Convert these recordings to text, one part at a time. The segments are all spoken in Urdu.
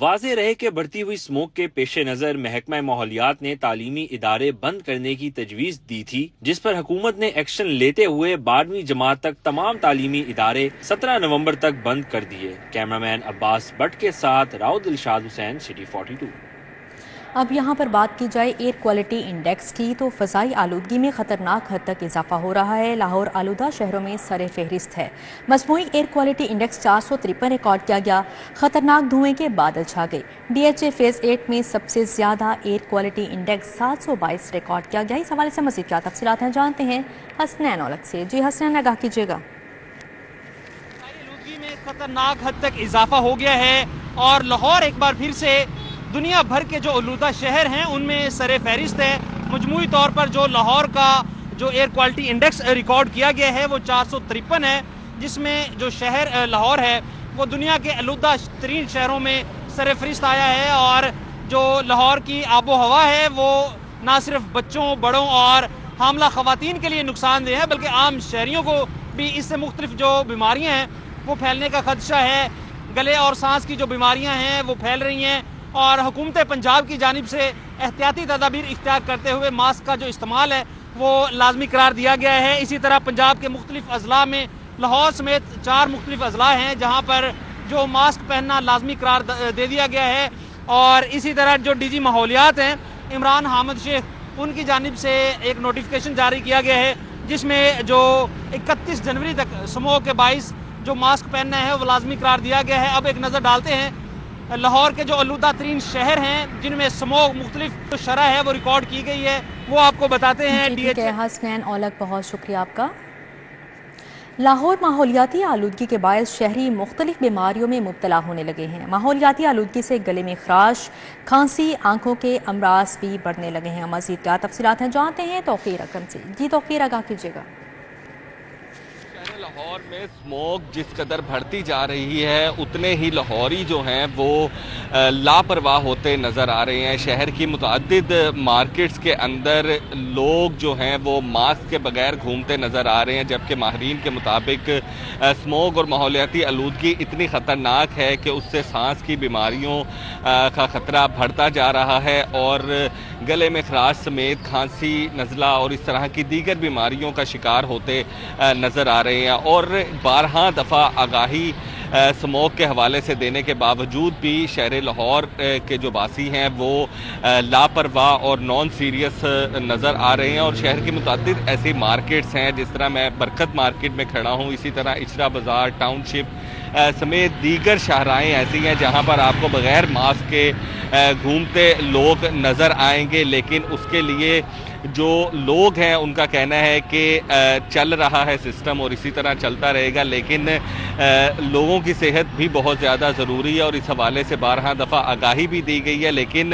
واضح رہے کہ بڑھتی ہوئی اسموک کے پیش نظر محکمہ ماحولیات نے تعلیمی ادارے بند کرنے کی تجویز دی تھی، جس پر حکومت نے ایکشن لیتے ہوئے 12ویں جماعت تک تمام تعلیمی ادارے 17 نومبر تک بند کر دیے۔ کیمرامین عباس بٹ کے ساتھ راؤ دلشاد حسین، سٹی 42۔ اب یہاں پر بات کی جائے ایئر کوالٹی انڈیکس کی تو فضائی آلودگی میں خطرناک حد تک اضافہ ہو رہا ہے۔ لاہور آلودہ شہروں میں سر فہرست ہے۔ مجموعی ایئر کوالٹی انڈیکس 453 ریکارڈ کیا گیا۔ خطرناک دھوئیں کے بادل چھا گئے۔ ڈی ایچ اے فیز 8 میں سب سے زیادہ ایئر کوالٹی انڈیکس 722 ریکارڈ کیا گیا۔ اس حوالے سے مزید کیا تفصیلات ہیں جانتے ہیں حسنین اولک سے۔ جی حسنین، آگاہ کیجیے گا۔ آلودگی میں خطرناک حد تک اضافہ ہو گیا ہے اور لاہور ایک بار پھر سے دنیا بھر کے جو آلودہ شہر ہیں ان میں سر فہرست ہے۔ مجموعی طور پر جو لاہور کا جو ایئر کوالٹی انڈیکس ریکارڈ کیا گیا ہے وہ 453 ہے، جس میں جو شہر لاہور ہے وہ دنیا کے آلودہ ترین شہروں میں سر فہرست آیا ہے۔ اور جو لاہور کی آب و ہوا ہے وہ نہ صرف بچوں، بڑوں اور حاملہ خواتین کے لیے نقصان دہ ہے بلکہ عام شہریوں کو بھی اس سے مختلف جو بیماریاں ہیں وہ پھیلنے کا خدشہ ہے۔ گلے اور سانس کی جو بیماریاں ہیں وہ پھیل رہی ہیں اور حکومت پنجاب کی جانب سے احتیاطی تدابیر اختیار کرتے ہوئے ماسک کا جو استعمال ہے وہ لازمی قرار دیا گیا ہے۔ اسی طرح پنجاب کے مختلف اضلاع میں لاہور سمیت 4 مختلف اضلاع ہیں جہاں پر جو ماسک پہننا لازمی قرار دے دیا گیا ہے۔ اور اسی طرح جو ڈی جی ماحولیات ہیں عمران حامد شیخ، ان کی جانب سے ایک نوٹیفیکیشن جاری کیا گیا ہے جس میں جو 31 جنوری تک سموگ کے باعث جو ماسک پہننا ہے وہ لازمی قرار دیا گیا ہے۔ اب ایک نظر ڈالتے ہیں لاہور کے جو آلودہ ترین شہر ہیں جن میں سموگ مختلف شرح ہے وہ ریکارڈ کی گئی ہے، وہ آپ کو بتاتے ہیں۔ حسنین اولک، بہت شکریہ آپ کا۔ لاہور ماحولیاتی آلودگی کے باعث شہری مختلف بیماریوں میں مبتلا ہونے لگے ہیں۔ ماحولیاتی آلودگی سے گلے میں خراش، کھانسی، آنکھوں کے امراض بھی بڑھنے لگے ہیں۔ مزید کیا تفصیلات ہیں جانتے ہیں توقیر اکرم سے۔ جی توقیر، آگاہ کیجیے گا۔ لاہور میں اسموگ جس قدر بڑھتی جا رہی ہے اتنے ہی لاہوری جو ہیں وہ لاپرواہ ہوتے نظر آ رہے ہیں۔ شہر کی متعدد مارکیٹس کے اندر لوگ جو ہیں وہ ماسک کے بغیر گھومتے نظر آ رہے ہیں، جبکہ ماہرین کے مطابق اسموگ اور ماحولیاتی آلودگی اتنی خطرناک ہے کہ اس سے سانس کی بیماریوں کا خطرہ بڑھتا جا رہا ہے اور گلے میں خراش سمیت کھانسی، نزلہ اور اس طرح کی دیگر بیماریوں کا شکار ہوتے نظر آ رہے ہیں۔ اور 12 دفعہ آگاہی اسموگ کے حوالے سے دینے کے باوجود بھی شہر لاہور کے جو باسی ہیں وہ لاپرواہ اور نان سیریس نظر آ رہے ہیں۔ اور شہر کی متعدد ایسی مارکیٹس ہیں، جس طرح میں برکت مارکیٹ میں کھڑا ہوں، اسی طرح اچرا بازار، ٹاؤن شپ سمیت دیگر شاہراہیں ایسی ہیں جہاں پر آپ کو بغیر ماسک کے گھومتے لوگ نظر آئیں گے، لیکن اس کے لیے جو لوگ ہیں ان کا کہنا ہے کہ چل رہا ہے سسٹم اور اسی طرح چلتا رہے گا، لیکن لوگوں کی صحت بھی بہت زیادہ ضروری ہے اور اس حوالے سے 12 دفعہ آگاہی بھی دی گئی ہے۔ لیکن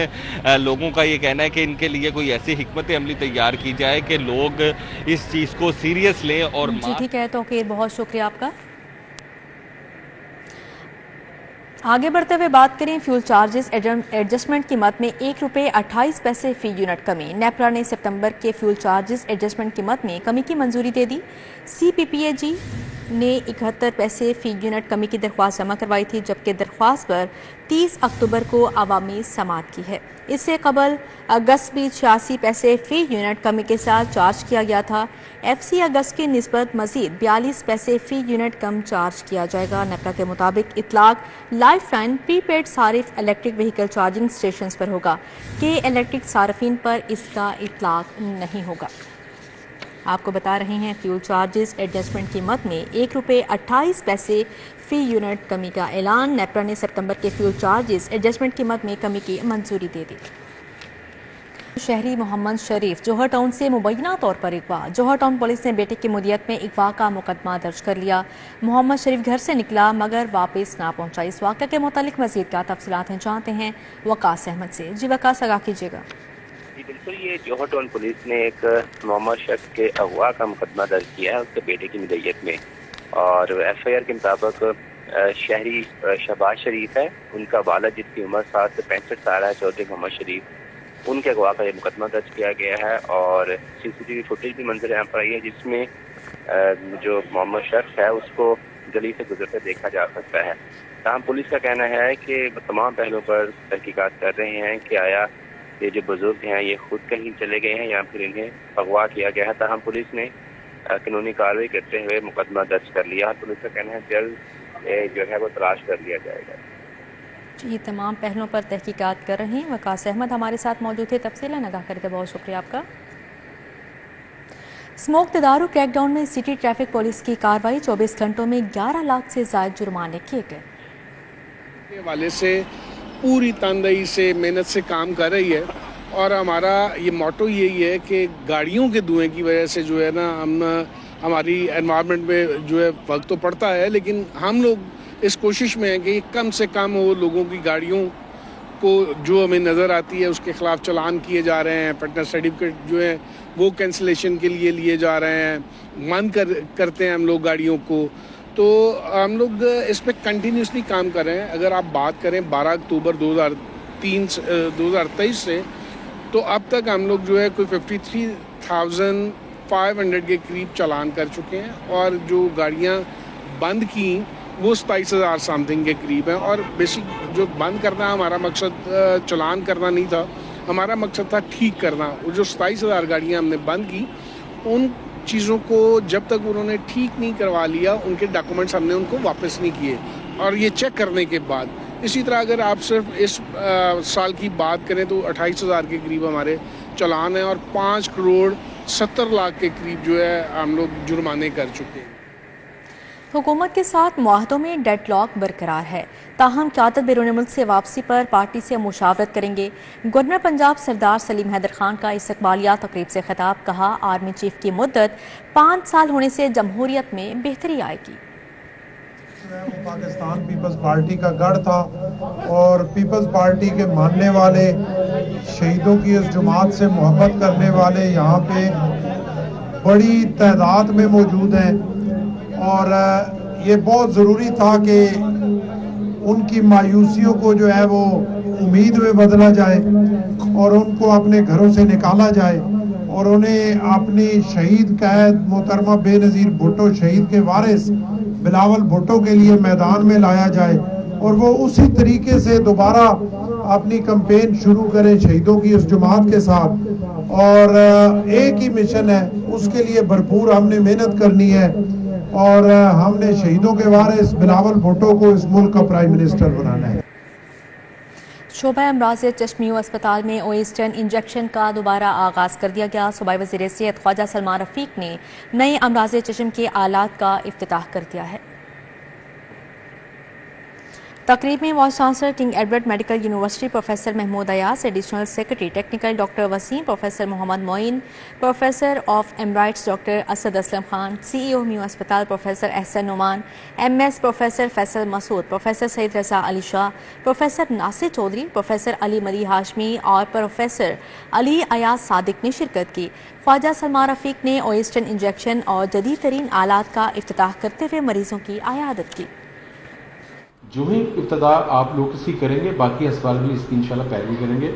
لوگوں کا یہ کہنا ہے کہ ان کے لیے کوئی ایسی حکمت عملی تیار کی جائے کہ لوگ اس چیز کو سیریس لیں۔ اور جی ٹھیک ہے توقیر، بہت شکریہ آپ کا۔ آگے بڑھتے ہوئے بات کریں فیول چارجز ایڈجسٹمنٹ قیمت میں ₹1.28 فی یونٹ کمی۔ نیپرا نے ستمبر کے فیول چارجز ایڈجسٹمنٹ قیمت میں کمی کی منظوری دے دی۔ سی پی پی اے جی نے 71 پیسے فی یونٹ کمی کی درخواست جمع کروائی تھی، جبکہ درخواست پر 30 اکتوبر کو عوامی سماعت کی ہے۔ اس سے قبل اگست بھی 86 پیسے فی یونٹ کمی کے ساتھ چارج کیا گیا تھا۔ ایف سی اگست کی نسبت مزید 42 پیسے فی یونٹ کم چارج کیا جائے گا۔ نیپرا کے مطابق اطلاق لائف ٹائم پری پیڈ صارف الیکٹرک وہیکل چارجنگ اسٹیشنز پر ہوگا کہ الیکٹرک صارفین پر اس کا اطلاق نہیں ہوگا۔ آپ کو بتا رہے ہیں فیول چارجز ایڈجسٹمنٹ قیمت میں ₹1.28 فی یونٹ کمی کا اعلان۔ نیپرا نے ستمبر کے فیول چارجز ایڈجسٹمنٹ قیمت میں کمی کی منظوری دے دی۔ شہری محمد شریف جوہر ٹاؤن سے مبینہ طور پر اغوا۔ جوہر ٹاؤن پولیس نے بیٹے کی مدیت میں اغوا کا مقدمہ درج کر لیا۔ محمد شریف گھر سے نکلا مگر واپس نہ پہنچا۔ اس واقعہ کے متعلق مزید کیا تفصیلات ہیں جانتے ہیں وقاص احمد سے۔ جی وقاص، آگاہ کیجیے گا۔ جی بالکل، یہ جوہر ٹاؤن پولیس نے ایک محمد شخص کے اغوا کا مقدمہ درج کیا ہے اس کے بیٹے کی مدیت میں، اور ایف آئی آر کے مطابق شہری شہباز شریف ہے، ان کا والد جس کی عمر 60 سے 65 سال ہے، چودھری محمد شریف، ان کے اغوا کا یہ مقدمہ درج کیا گیا ہے۔ اور سی سی ٹی وی فوٹیج بھی منظر عام پر آئی ہے جس میں جو محمد شخص ہے اس کو گلی سے گزرتے دیکھا جا سکتا ہے. تاہم پولیس کا کہنا ہے کہ تمام پہلوؤں پر تحقیقات کر رہے ہیں کہ آیا یہ جو بزرگ ہیں یہ خود کہیں چلے گئے ہیں یا پھر انہیں اغوا کیا گیا ہے. تاہم پولیس نے قانونی کارروائی کرتے ہوئے مقدمہ درج کر لیا. پولیس کا کہنا ہے جلد جو ہے وہ تلاش کر لیا جائے گا. یہ تمام پہلوؤں پر تحقیقات کر رہے ہیں. وقاص احمد ہمارے ساتھ موجود تھے. تفصیل آگاہ کرتے بہت شکریہ آپ کا. اسموک تدارو کریک ڈاؤن میں سٹی ٹریفک پولیس کی کارروائی. 24 گھنٹوں میں 11 لاکھ سے زائد جرمانے کیے گئے. والے سے پوری تندہی سے محنت سے کام کر رہی ہے اور ہمارا یہ موٹو یہی ہے کہ گاڑیوں کے دھوئیں کی وجہ سے جو ہے نا ہماری انوائرمنٹ میں جو ہے فرق تو پڑتا ہے، لیکن ہم لوگ اس کوشش میں ہیں کہ کم سے کم ہو لوگوں کی گاڑیوں کو جو ہمیں نظر آتی ہے اس کے خلاف چلان کیے جا رہے ہیں. فٹنس سرٹیفکیٹ جو ہے وہ کینسلیشن کے لیے جا رہے ہیں، بند کرتے ہیں ہم لوگ گاڑیوں کو. تو ہم لوگ اس پہ کنٹینیوسلی کام کر رہے ہیں. اگر آپ بات کریں 12 اکتوبر 2023 سے تو اب تک ہم لوگ جو ہے کوئی 53,500 کے قریب چلان کر چکے ہیں اور جو گاڑیاں بند کی وہ 27,000 سم تھنگ کے قریب ہیں. اور بیسک جو بند کرنا ہمارا مقصد چلان کرنا نہیں تھا، ہمارا مقصد تھا ٹھیک کرنا. وہ جو 27,000 گاڑیاں ہم نے بند کی ان چیزوں کو جب تک انہوں نے ٹھیک نہیں کروا لیا ان کے ڈاکومنٹس ہم نے ان کو واپس نہیں کیے. اور یہ چیک کرنے کے بعد اسی طرح اگر آپ صرف اس سال کی بات کریں تو 28,000 کے قریب ہمارے چلان ہیں اور 5 کروڑ 70 لاکھ کے قریب جو ہے ہم لوگ جرمانے کر چکے ہیں. حکومت کے ساتھ معاہدوں میں ڈیڈ لاک برقرار ہے. تاہم قیادت بیرون ملک سے واپسی پر پارٹی سے مشاورت کریں گے. گورنر پنجاب سردار سلیم حیدر خان کا استقبالیہ تقریب سے خطاب. کہا آرمی چیف کی مدت 5 سال ہونے سے جمہوریت میں بہتری آئے گی. پاکستان پیپلز پارٹی کا گڑھ تھا اور پیپلز پارٹی کے ماننے والے، شہیدوں کی اس جماعت سے محبت کرنے والے یہاں پہ بڑی تعداد میں موجود ہیں اور یہ بہت ضروری تھا کہ ان کی مایوسیوں کو جو ہے وہ امید میں بدلا جائے اور ان کو اپنے گھروں سے نکالا جائے اور انہیں اپنی شہید قائد محترمہ بے نظیر بھٹو شہید کے وارث بلاول بھٹو کے لیے میدان میں لایا جائے اور وہ اسی طریقے سے دوبارہ اپنی کمپین شروع کریں شہیدوں کی اس جماعت کے ساتھ. اور ایک ہی مشن ہے، اس کے لیے بھرپور ہم نے محنت کرنی ہے اور ہم نے شہیدوں کے وارث بلاول بھٹو کو اس ملک کا پرائم منسٹر بنانا ہے. شعبہ امراض چشمیوں اسپتال میں اویسٹرن انجیکشن کا دوبارہ آغاز کر دیا گیا. صوبائی وزیر صحت خواجہ سلمان رفیق نے نئے امراض چشم کے آلات کا افتتاح کر دیا ہے. تقریب میں vice chancellor King Edward medical university professor Mahmood Ayaz, additional secretary technical doctor Waseem, professor Muhammad Moin, professor of emeritus doctor Asad Aslam Khan, C E O Mayo اسپتال professor Ahsan Noman, M S professor Faisal Masood, professor Syed Raza Ali Shah, professor Nasir Chaudhry, professor Ali مدی ہاشمی اور پروفیسر علی ایاز صادق نے شرکت کی. خواجہ سلمان رفیق نے اویسٹرن انجیکشن اور جدید ترین آلات کا افتتاح کرتے ہوئے مریضوں کی عیادت کی. جو ہی ابتدا آپ لوگ اس کی کریں گے باقی اسپتال بھی اس کی انشاءاللہ پیروی کریں گے.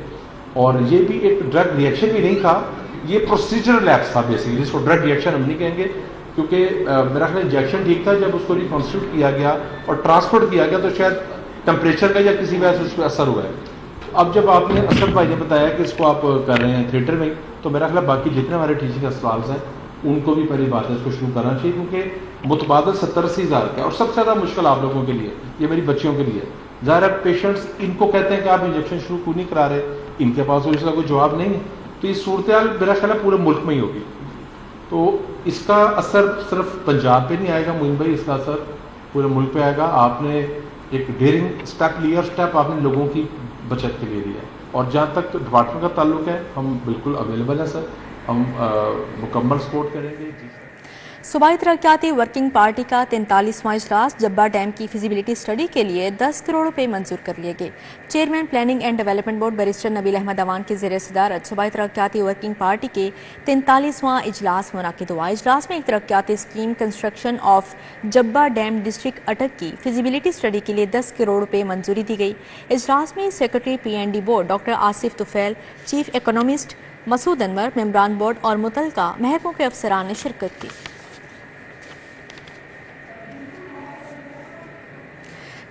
اور یہ بھی ایک ڈرگ ریئیکشن بھی نہیں تھا، یہ پروسیجر لیپس تھا بیسیکلی، جس کو ڈرگ ریئیکشن ہم نہیں کہیں گے کیونکہ میرا خیال انجیکشن ٹھیک تھا. جب اس کو ریکنسٹیٹیوٹ کیا گیا اور ٹرانسپورٹ کیا گیا تو شاید ٹمپریچر کا یا کسی وجہ سے اس پہ اثر ہوا ہے. اب جب آپ نے اسد بھائی نے بتایا کہ اس کو آپ کر رہے ہیں تھیٹر میں، تو میرا خیال باقی جتنے ہمارے ٹیچنگ اسپتال ہیں ان کو بھی پہلی بات ہے اس کو شروع کرنا چاہیے کیونکہ متبادل 70-80 ہزار کا اور سب سے زیادہ مشکل آپ لوگوں کے لیے، یہ میری بچیوں کے لیے. ظاہر ہے پیشنٹس ان کو کہتے ہیں کہ آپ انجیکشن شروع کیوں نہیں کرا رہے، ان کے پاس اس کا کوئی جواب نہیں ہے. تو یہ صورتحال میرا خیال ہے پورے ملک میں ہی ہوگی. تو اس کا اثر صرف پنجاب پہ نہیں آئے گا معین بھائی، اس کا اثر پورے ملک پہ آئے گا. آپ نے ایک ڈیئرنگ اسٹیپ لیا، اسٹیپ آپ نے لوگوں کی بچت کے لیے لیا. اور جہاں تک ڈپارٹمنٹ کا تعلق ہے ہم بالکل اویلیبل ہیں سر، ہم مکمل سپورٹ کریں گے. جی صوبائی ترقیاتی ورکنگ پارٹی کا 43واں اجلاس جبہ ڈیم کی فیزیبلٹی اسٹڈی کے لیے 10 کروڑ روپے منظور کر لیے گئے. Chairman planning and development board barrister Nabeel Ahmad Awan کی زیر صدارت صوبائی ترقیاتی ورکنگ پارٹی کے 43واں اجلاس منعقد ہوا. اجلاس میں ایک ترقیاتی scheme construction of Jabba dam district Attock کی فیزیبلٹی اسٹڈی کے لیے 10 کروڑ روپے منظوری دی گئی. اجلاس میں secretary P N D board doctor Asif Tufail, chief economist Masood Anwar, ممبران بورڈ اور متعلقہ محکموں کے افسران نے شرکت کی.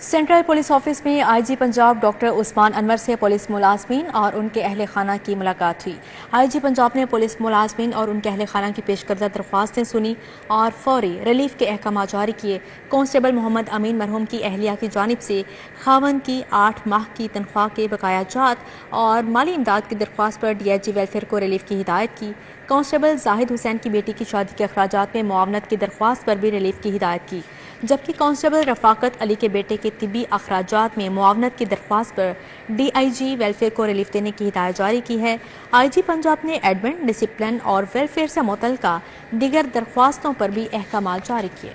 سینٹرل پولیس آفس میں آئی جی پنجاب ڈاکٹر عثمان انور سے پولیس ملازمین اور ان کے اہل خانہ کی ملاقات ہوئی۔ آئی جی پنجاب نے پولیس ملازمین اور ان کے اہل خانہ کی پیش کردہ درخواستیں سنی اور فوری ریلیف کے احکامات جاری کیے۔ کانسٹیبل محمد امین مرحوم کی اہلیہ کی جانب سے خاوند کی 8 ماہ کی تنخواہ کے بقایا جات اور مالی امداد کی درخواست پر ڈی آئی جی ویلفیئر کو ریلیف کی ہدایت کی۔ کانسٹیبل زاہد حسین کی بیٹی کی شادی کے اخراجات میں معاونت کی درخواست پر بھی ریلیف کی ہدایت کی، جبکہ کانسٹیبل رفاقت علی کے بیٹے کے طبی اخراجات میں معاونت کی درخواست پر ڈی آئی جی ویلفیئر کو ریلیف دینے کی ہدایت جاری کی ہے۔ آئی جی پنجاب نے ایڈمن، ڈسپلن اور ویلفیئر سے متعلقہ دیگر درخواستوں پر بھی احکامات جاری کیے۔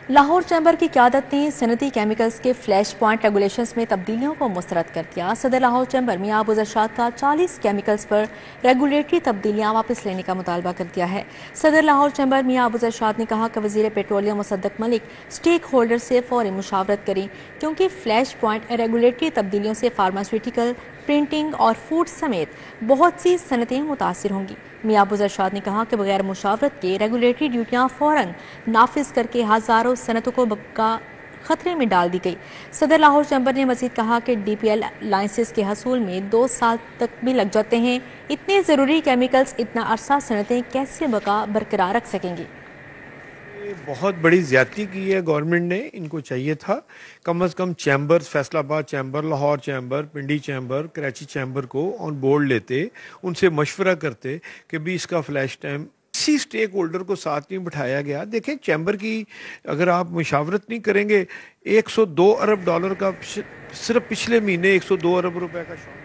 لاہور چیمبر کی قیادت نے صنعتی کیمیکلز کے فلیش پوائنٹ ریگولیشنز میں تبدیلیوں کو مسترد کر دیا۔ صدر لاہور چیمبر میاں ابو ارشاد کا 40 کیمیکلز پر ریگولیٹری تبدیلیاں واپس لینے کا مطالبہ کر دیا ہے۔ صدر لاہور چیمبر میاں ابو ارشاد نے کہا کہ وزیر پیٹرولیم مصدق ملک اسٹیک ہولڈر سے فوری مشاورت کریں، کیونکہ فلیش پوائنٹ ریگولیٹری تبدیلیوں سے فارماسیوٹیکل، پرنٹنگ اور فوڈ سمیت بہت سی صنعتیں متاثر ہوں گی۔ میاں ابو ارشاد نے کہا کہ بغیر مشاورت کے ریگولیٹری ڈیوٹیاں فوراً نافذ کر کے ہزاروں صنعتوں کو بقا خطرے میں ڈال دی گئی۔ صدر لاہور چیمبر نے مزید کہا کہ ڈی پی ایل لائسنس کے حصول میں 2 سال تک بھی لگ جاتے ہیں، اتنے ضروری کیمیکلز اتنا عرصہ صنعتیں کیسے بقا برقرار رکھ سکیں گی؟ بہت بڑی زیادتی کی ہے گورنمنٹ نے، ان کو چاہیے تھا کم از کم چیمبر، فیصل آباد chamber, Lahore chamber, Pindi chamber, Karachi chamber کو آن بورڈ لیتے، ان سے مشورہ کرتے کہ بھی اس کا فلیش ٹائم کسی اسٹیک ہولڈر کو ساتھ نہیں بٹھایا گیا۔ دیکھیں چیمبر کی اگر آپ مشاورت نہیں کریں گے، 102 ارب ڈالر کا صرف پچھلے مہینے 102 ارب روپے کا شاٹ۔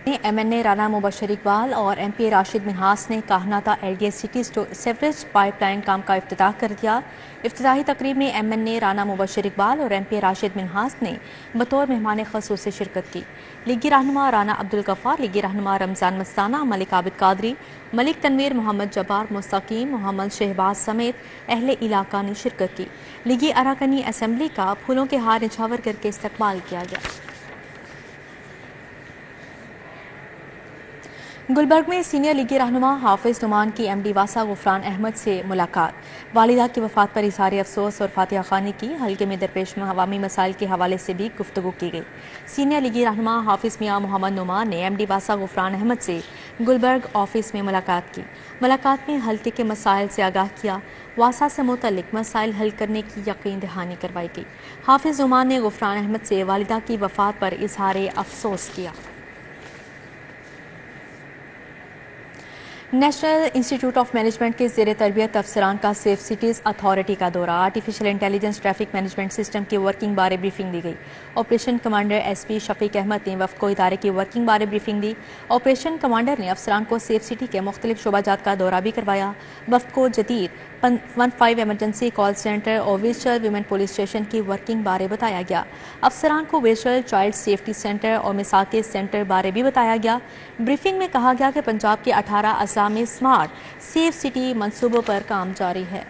M N A Rana Mubashir Iqbal اور ایم پی راشد منہاس نے کاہناتا L D S city sewerage pipeline کام کا افتتاح کر دیا۔ افتتاحی تقریب میں M N A Rana Mubashir Iqbal اور ایم پی راشد منہاس نے بطور مہمان خصوصی شرکت کی۔ لیگی رہنما رانا عبدالغفار، لیگی رہنما رمضان مستانہ، ملک عابد قادری، ملک تنویر، محمد جبار مستقیم، محمد شہباز سمیت اہل علاقہ نے شرکت کی۔ لیگی اراکینی اسمبلی کا پھولوں کے ہار نچھاور کر کے استقبال کیا گیا۔ گلبرگ میں سینئر لیگی رہنما حافظ نعمان کی ایم ڈی واسا غفران احمد سے ملاقات، والدہ کی وفات پر اظہار افسوس اور فاتحہ خوانی کی، حلقے میں درپیش عوامی مسائل کے حوالے سے بھی گفتگو کی گئی۔ سینئر لیگی رہنما حافظ میاں محمد نعمان نے ایم ڈی واسا غفران احمد سے گلبرگ آفس میں ملاقات کی۔ ملاقات میں حلقے کے مسائل سے آگاہ کیا، واسا سے متعلق مسائل حل کرنے کی یقین دہانی کروائی گئی۔ حافظ نعمان نے غفران احمد سے والدہ کی وفات پر اظہار افسوس کیا۔ نیشنل انسٹیٹیوٹ آف مینجمنٹ کے زیر تربیت افسران کا سیف سٹیز اتھارٹی کا دورہ، artificial intelligence traffic management system کی ورکنگ بارے بریفنگ دی گئی۔ آپریشن کمانڈر ایس پی شفیق احمد نے وفد کو ادارے کی ورکنگ بارے بریفنگ دی۔ آپریشن کمانڈر نے افسران کو سیف سٹی کے مختلف شعبہ جات کا دورہ بھی کروایا۔ وفد کو جدید 15 ایمرجنسی کال سینٹر اور ویژول ویمن پولیس اسٹیشن کی ورکنگ بارے بتایا گیا۔ افسران کو ویژول چائلڈ سیفٹی سینٹر اور مساکے سینٹر بارے بھی بتایا گیا۔ بریفنگ میں کہا گیا کہ پنجاب کے 18 اضلاع میں اسمارٹ سیف سٹی منصوبوں پر کام جاری ہے۔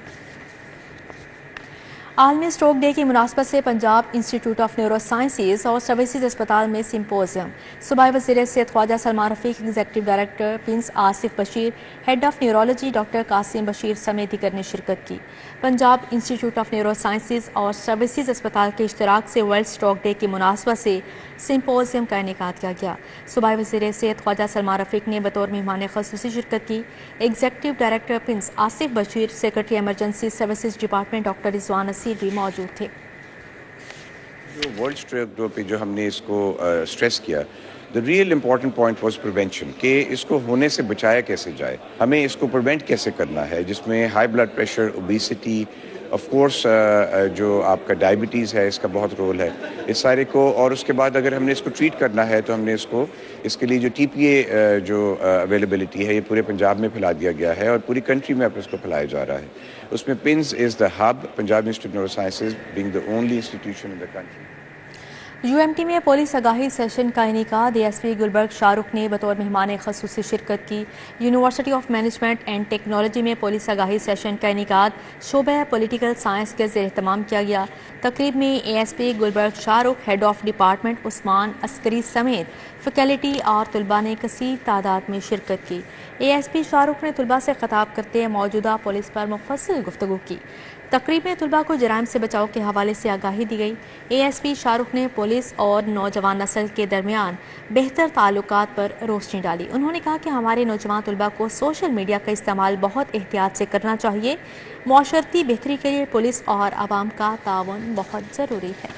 عالمی اسٹروک ڈے کی مناسبت سے Punjab institute of neuro sciences اور سروسز اسپتال میں سمپوزیم، صوبائی وزیر صحت Khawaja Salman Rafiq, executive director PINS Asif Bashir, head of neurology doctor Qasim Bashir سمیت دیگر نے شرکت کی۔ Punjab institute of neuro sciences اور سروسز اسپتال کے اشتراک سے ورلڈ اسٹروک ڈے کی مناسبت سے سمپوزیم کا انعقاد کیا گیا۔ صوبائی وزیر صحت خواجہ سلمان رفیق نے بطور مہمان خصوصی شرکت کی۔ Executive director PINS Asif Bashir, secretary emergency services department doctor Rizwan Naseer بھی موجود تھے۔ جو ورلڈ اسٹروک ڈے پہ جو ہم نے اس کو اسٹریس کیا، the real important point was prevention، کہ اس کو ہونے سے بچایا کیسے جائے، ہمیں اس کو پریونٹ کیسے کرنا ہے، جس میں high blood pressure, obesity, of course جو آپ کا ڈائبٹیز ہے اس کا بہت رول ہے اس سارے کو، اور اس کے بعد اگر ہم نے اس کو ٹریٹ کرنا ہے تو ہم نے اس کے لیے جو ٹی پی اے جو اویلیبلٹی ہے یہ پورے پنجاب میں پھیلا دیا گیا ہے اور پوری کنٹری میں اب اس کو پھیلایا جا رہا ہے۔ اس میں PINS is the hub, Punjab institute of neuro sciences being the only institution in the country. یو ایم ٹی میں پولیس آگاہی سیشن کا انعقاد، ایس پی گلبرگ شاہ رخ نے بطور مہمان خصوصی شرکت کی۔ University of management and technology میں پولیس آگاہی سیشن کا انعقاد شعبہ پولیٹیکل سائنس کے زیر اہتمام کیا گیا۔ تقریب میں A S P Gulberg Shah Rukh, head of department عثمان عسکری سمیت فیکلٹی اور طلباء نے کثیر تعداد میں شرکت کی۔ A S P Shah Rukh نے طلباء سے خطاب کرتے موجودہ پولیس پر مفصل گفتگو کی۔ تقریب میں طلباء کو جرائم سے بچاؤ کے حوالے سے آگاہی دی گئی۔ ASP شاہ رخ نے پولیس اور نوجوان نسل کے درمیان بہتر تعلقات پر روشنی ڈالی۔ انہوں نے کہا کہ ہمارے نوجوان طلباء کو سوشل میڈیا کا استعمال بہت احتیاط سے کرنا چاہیے۔ معاشرتی بہتری کے لیے پولیس اور عوام کا تعاون بہت ضروری ہے۔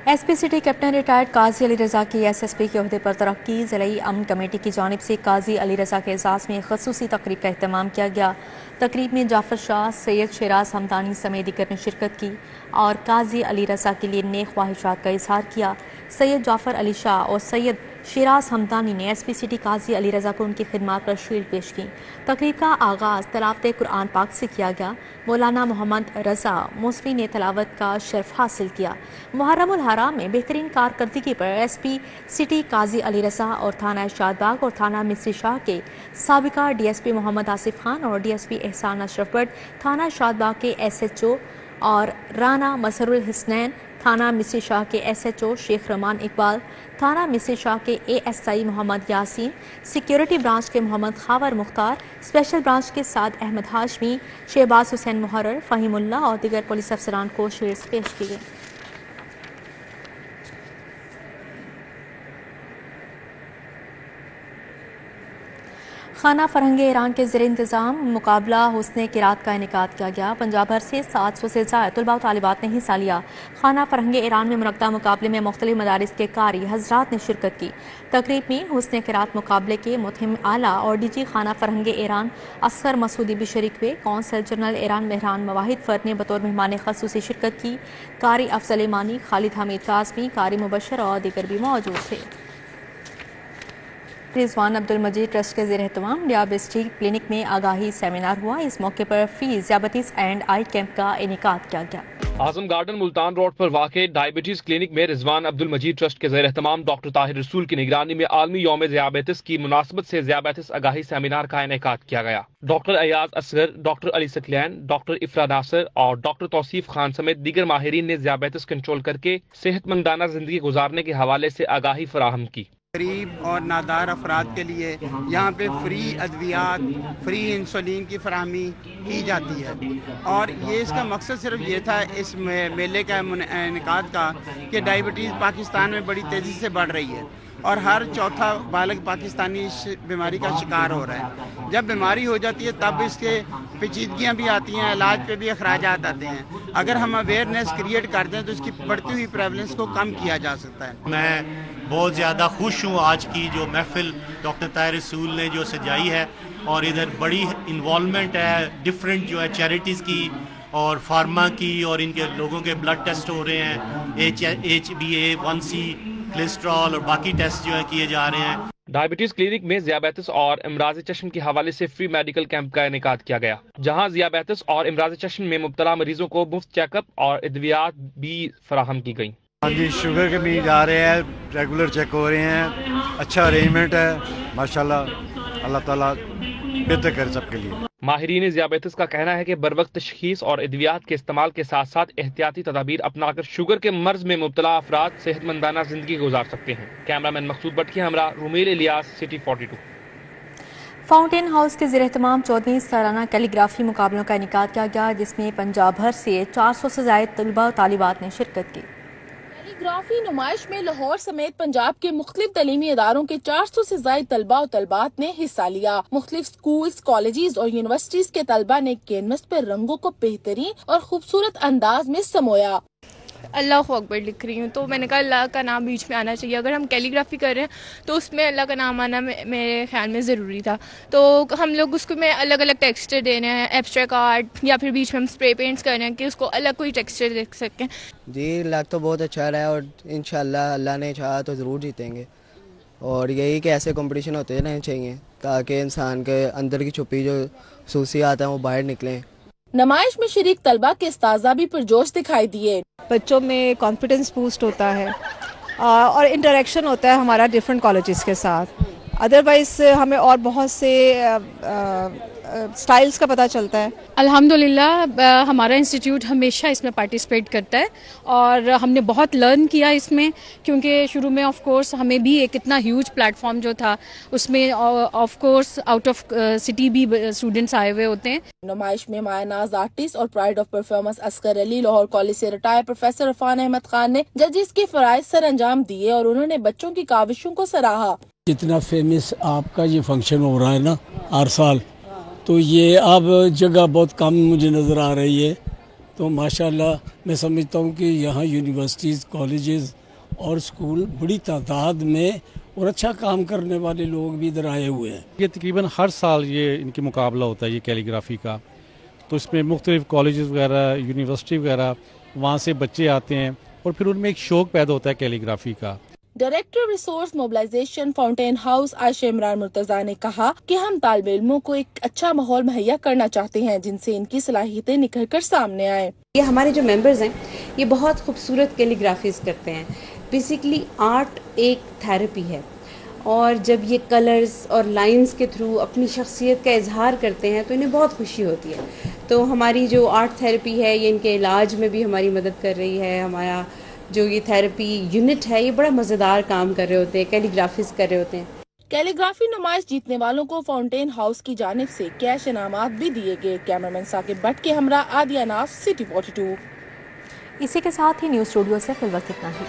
S P city captain retired قاضی علی رضا کی SSP کے عہدے پر ترقی۔ ضلعی امن کمیٹی کی جانب سے قاضی علی رضا کے اعزاز میں خصوصی تقریب کا اہتمام کیا گیا۔ تقریب میں جعفر شاہ، سید شیراز ہمدانی سمیت دیگر نے شرکت کی اور قاضی علی رضا کے لیے نیک خواہشات کا اظہار کیا۔ سید جعفر علی شاہ اور سید شیراز ہمدانی نے SP سٹی قاضی علی رضا کو ان کی خدمات پر شیلڈ پیش کی۔ تقریب کا آغاز تلاوت قرآن پاک سے کیا گیا۔ مولانا محمد رضا موسوی نے تلاوت کا شرف حاصل کیا۔ محرم الحرام میں بہترین کارکردگی پر SP سٹی قاضی علی رضا اور تھانہ شاد باغ اور تھانہ مصری شاہ کے سابقہ DSP محمد آصف خان اور DSP احسان اشرف بٹ، تھانہ شاد باغ کے SHO اور رانا مظہر الحسنین، تھانہ مصری شاہ کے SHO شیخ رحمان اقبال، تھانہ مصری شاہ کے ASI محمد یاسین، سیکیورٹی برانچ کے محمد خاور مختار، اسپیشل برانچ کے سعد احمد ہاشمی، شہباز حسین محرر، فہیم اللہ اور دیگر پولیس افسران کو شیلڈز پیش کی گئی۔ خانہ فرہنگ ایران کے زیر انتظام مقابلہ حسن قرات کا انعقاد کیا گیا۔ پنجاب بھر سے 700 سے زائد طلباء و طالبات نے حصہ لیا۔ خانہ فرہنگ ایران میں منعقدہ مقابلے میں مختلف مدارس کے قاری حضرات نے شرکت کی۔ تقریب میں حسن قرات مقابلے کے متہم اعلیٰ اور DG خانہ فرہنگ ایران اصغر مسعودی بھی شریک ہوئے۔ قونصل جنرل ایران مہران مواحد فرد نے بطور مہمان خصوصی شرکت کی۔ قاری افضل ایمانی، خالد حمید قاسمی، قاری مبشر اور دیگر بھی موجود تھے۔ رضوان عبدالمجید ٹرسٹ کے زیر اہتمام ڈیابیٹس کلینک میں آگاہی سیمینار ہوا۔ اس موقع پر فری ذیابیطس اینڈ آئی کیمپ کا انعقاد کیا گیا۔ اعظم گارڈن ملتان روڈ پر واقع ڈائبٹیز کلینک میں رضوان عبدالمجید ٹرسٹ کے زیر اہتمام ڈاکٹر طاہر رسول کی نگرانی میں عالمی یوم ذیابیطس کی مناسبت سے ذیابیطس آگاہی سیمینار کا انعقاد کیا گیا۔ ڈاکٹر ایاز اصغر، ڈاکٹر علی سکلین، ڈاکٹر افرا ناصر اور ڈاکٹر توصیف خان سمیت دیگر ماہرین نے ذیابیطس کنٹرول کر کے صحت مندانہ زندگی گزارنے کے حوالے سے آگاہی فراہم کی۔ غریب اور نادار افراد کے لیے یہاں پہ فری ادویات، فری انسولین کی فراہمی کی جاتی ہے، اور یہ اس کا مقصد صرف یہ تھا اس میلے کا انعقاد کا کہ ڈائبٹیز پاکستان میں بڑی تیزی سے بڑھ رہی ہے اور ہر چوتھا بالغ پاکستانی اس بیماری کا شکار ہو رہا ہے۔ جب بیماری ہو جاتی ہے تب اس کے پیچیدگیاں بھی آتی ہیں، علاج پہ بھی اخراجات آتے ہیں۔ اگر ہم اویئرنیس کریٹ کر دیں تو اس کی بڑھتی ہوئی پریولنس کو کم کیا جا سکتا ہے۔ میں بہت زیادہ خوش ہوں آج کی جو محفل ڈاکٹر طاہر رسول نے جو سجائی ہے، اور ادھر بڑی انوالومنٹ ہے ڈفرینٹ جو ہے چیریٹیز کی اور فارما کی، اور ان کے لوگوں کے بلڈ ٹیسٹ ہو رہے ہیں، HbA1c، کولیسٹرول اور باقی ٹیسٹ جو ہے کیے جا رہے ہیں۔ ڈائبٹیز کلینک میں ذیابیطس اور امراض چشم کے حوالے سے فری میڈیکل کیمپ کا انعقاد کیا گیا، جہاں ذیابیطس اور امراض چشم میں مبتلا مریضوں کو مفت چیک اپ اور ادویات بھی فراہم کی گئیں۔ ہاں جی، شوگر کے بھی جا رہے ہیں، ریگولر چیک ہو رہے ہیں، اچھا ارینجمنٹ ہے ماشاءاللہ، اللہ تعالیٰ بہتر کرے سب کے لیے۔ ماہرین ذیابیطس کا کہنا ہے کہ بروقت تشخیص اور ادویات کے استعمال کے ساتھ ساتھ احتیاطی تدابیر اپنا کر شوگر کے مرض میں مبتلا افراد صحت مندانہ زندگی گزار سکتے ہیں۔ کیمرامین مقصود بٹ کے ہمراہ Romail Ilyas, city 42۔ Fountain house کے زیر اہتمام 14ویں سالانہ کیلی گرافی مقابلوں کا انعقاد کیا گیا، جس میں پنجاب بھر سے 400 سے زائد طلباء و طالبات نے شرکت کی۔ کیلیگرافی نمائش میں لاہور سمیت پنجاب کے مختلف تعلیمی اداروں کے 400 سے زائد طلباء و طالبات نے حصہ لیا۔ مختلف سکولز، کالجز اور یونیورسٹیز کے طلباء نے کینوس پر رنگوں کو بہترین اور خوبصورت انداز میں سمویا۔ اللہ اکبر لکھ رہی ہوں تو میں نے کہا اللہ کا نام بیچ میں آنا چاہیے، اگر ہم کیلیگرافی کر رہے ہیں تو اس میں اللہ کا نام آنا میرے خیال میں ضروری تھا، تو ہم لوگ اس کو میں الگ الگ ٹیکسچر دے رہے ہیں، ایبسٹریکٹ آرٹ یا پھر بیچ میں ہم اسپرے پینٹس کر رہے ہیں کہ اس کو الگ کوئی ٹیکسچر دیکھ سکیں۔ جی لگ تو بہت اچھا رہا ہے اور انشاءاللہ اللہ نے چاہا تو ضرور جیتیں گے، اور یہی کہ ایسے کمپٹیشن ہوتے رہنے چاہیے تاکہ انسان کے اندر کی چھپی جو خصوصیات ہیں وہ باہر نکلیں۔ نمائش میں شریک طلباء کے اساتذہ بھی پرجوش دکھائی دیے۔ بچوں میں کانفیڈنس بوسٹ ہوتا ہے اور انٹریکشن ہوتا ہے ہمارا ڈفرینٹ کالجز کے ساتھ، ادروائز ہمیں اور بہت سے سٹائلز کا پتہ چلتا ہے. الحمدللہ ہمارا انسٹیٹیوٹ ہمیشہ اس میں پارٹیسپیٹ کرتا ہے اور ہم نے بہت لرن کیا اس میں، کیونکہ شروع میں آف کورس ہمیں بھی ایک اتنا ہیوج پلیٹ فارم جو تھا اس میں of course out of city بھی اسٹوڈنٹس آئے ہوئے ہوتے ہیں. نمائش میں مایا ناز آرٹسٹ اور pride of performance Asghar Ali, Lahore college سے ریٹائر پروفیسر عرفان احمد خان نے ججز کے فرائض سر انجام دیے اور انہوں نے بچوں کی کاوشوں کو سراہا. جتنا فیمس آپ کا یہ فنکشن ہو رہا ہے نا ہر سال، تو یہ اب جگہ بہت کم مجھے نظر آ رہی ہے، تو ماشاءاللہ میں سمجھتا ہوں کہ یہاں یونیورسٹیز، کالجز اور اسکول بڑی تعداد میں اور اچھا کام کرنے والے لوگ بھی ادھر آئے ہوئے ہیں. یہ تقریباً ہر سال یہ ان کی مقابلہ ہوتا ہے یہ کیلیگرافی کا، تو اس میں مختلف کالجز وغیرہ، یونیورسٹی وغیرہ وہاں سے بچے آتے ہیں اور پھر ان میں ایک شوق پیدا ہوتا ہے کیلیگرافی کا. Director resource mobilization fountain house Ayesha Imran Murtaza نے کہا کہ ہم طالب علموں کو ایک اچھا ماحول مہیا کرنا چاہتے ہیں جن سے ان کی صلاحیتیں نکھر کر سامنے آئیں. یہ ہمارے جو ممبرز ہیں یہ بہت خوبصورت کیلیگرافیز کرتے ہیں. بیسیکلی آرٹ ایک تھیراپی ہے، اور جب یہ کلرز اور لائنز کے تھرو اپنی شخصیت کا اظہار کرتے ہیں تو انہیں بہت خوشی ہوتی ہے. تو ہماری جو آرٹ تھیراپی ہے یہ ان کے علاج میں بھی ہماری مدد کر رہی ہے. ہمارا جو یہ تھیراپی یونٹ ہے یہ بڑا مزیدار کام کر رہے ہوتے ہیں، کیلیگرافیز کر رہے ہوتے ہیں. کیلیگرافی نمائش جیتنے والوں کو فاؤنٹین ہاؤس کی جانب سے کیش انعامات بھی دیے گئے. کیمرامین ثاقب بٹ کے ہمراہ عادیہ ناز، سٹی 42. اسی کے ساتھ ہی نیوز اسٹوڈیو سے فی الوقت اتنا ہی.